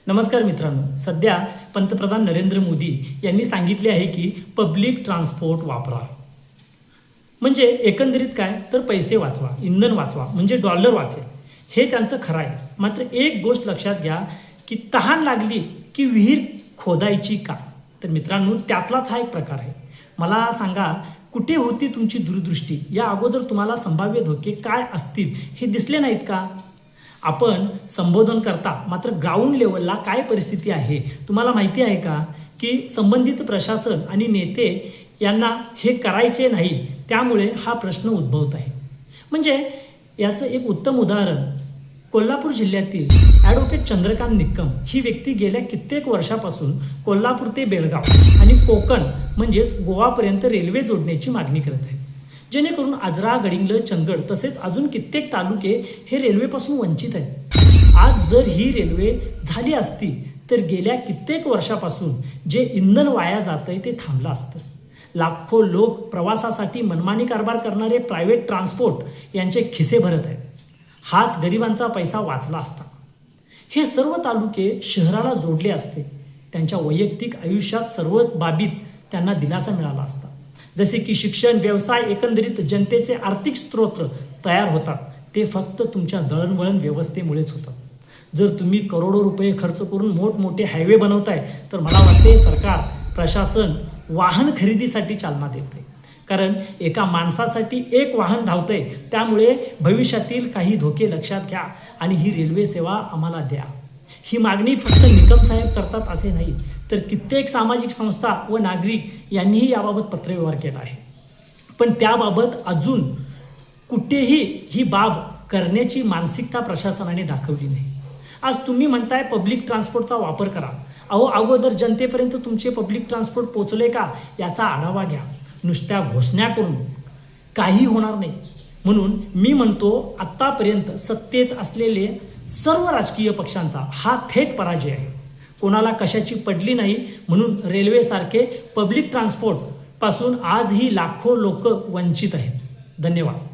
नमस्कार मित्रांनो, सध्या पंतप्रधान नरेंद्र मोदी यांनी सांगितले आहे की पब्लिक ट्रान्सपोर्ट वापरा. म्हणजे एकंदरीत काय तर पैसे वाचवा, इंधन वाचवा, म्हणजे डॉलर वाचेल हे त्यांचं खरं आहे. मात्र एक गोष्ट लक्षात घ्या की तहान लागली की विहीर खोदायची का? तर मित्रांनो, त्यातलाच हा एक प्रकार आहे. मला सांगा, कुठे होती तुमची दूरदृष्टी? या अगोदर तुम्हाला संभाव्य धोके काय असतील हे दिसले नाहीत का? आपण संबोधन करता मात्र ग्राउंड लेवलला काय परिस्थिती आहे तुम्हाला माहिती आहे का? की संबंधित प्रशासन आणि नेते यांना हे करायचे नाही, त्यामुळे हा प्रश्न उद्भवत आहे. म्हणजे याचं एक उत्तम उदाहरण कोल्हापूर जिल्ह्यातील ॲडव्होकेट चंद्रकांत निकम ही व्यक्ती गेल्या कित्येक वर्षापासून कोल्हापूर ते बेळगाव आणि कोकण म्हणजेच गोवापर्यंत रेल्वे जोडण्याची मागणी करत आहे, जेणेकरून आजरा, गडिंग्लज, चंदगड तसेच अजून कित्येक तालुके हे रेल्वेपासून वंचित आहेत. आज जर ही रेल्वे झाली असती तर गेल्या कित्येक वर्षापासून जे इंधन वाया जातंय ते थांबलं असतं. लाखो लोक प्रवासासाठी मनमानी कारभार करणारे प्रायव्हेट ट्रान्सपोर्ट यांचे खिसे भरत आहेत. हाच गरिबांचा पैसा वाचला असता. हे सर्व तालुके शहराला जोडले असते. त्यांच्या वैयक्तिक आयुष्यात सर्वच बाबीत त्यांना दिलासा मिळाला असता. जसे की शिक्षण, व्यवसाय, एकंदरीत जनतेचे आर्थिक स्रोत तयार होतात ते फक्त तुमच्या दळणवळण व्यवस्थेमुळेच होतात. जर तुम्ही करोडो रुपये खर्च करून मोठमोठे हायवे बनवताय तर मला वाटते सरकार, प्रशासन वाहन खरेदीसाठी चालना देते. कारण एका माणसासाठी एक वाहन धावतंय, त्यामुळे भविष्यातील काही धोके लक्षात घ्या आणि ही रेल्वे सेवा आम्हाला द्या. ही मागणी फक्त निकम साहेब करतात असे नाही, तर कित्येक सामाजिक संस्था व नागरिक यांनीही याबाबत पत्रव्यवहार केला आहे. पण त्याबाबत अजून कुठेही ही बाब करण्याची मानसिकता प्रशासनाने दाखवली नाही. आज तुम्ही म्हणताय पब्लिक ट्रान्सपोर्टचा वापर करा. अगोदर जनतेपर्यंत तुमचे पब्लिक ट्रान्सपोर्ट पोचले का याचा आढावा घ्या. नुसत्या घोषणा करून काही होणार नाही. म्हणून मी म्हणतो, आत्तापर्यंत सत्तेत असलेले सर्व राजकीय पक्षांचा हा थेट पराजय आहे. कोणाला कशाची पडली नाही, म्हणून रेल्वेसारखे पब्लिक ट्रान्सपोर्ट पासून आजही लाखो लोक वंचित आहेत. धन्यवाद.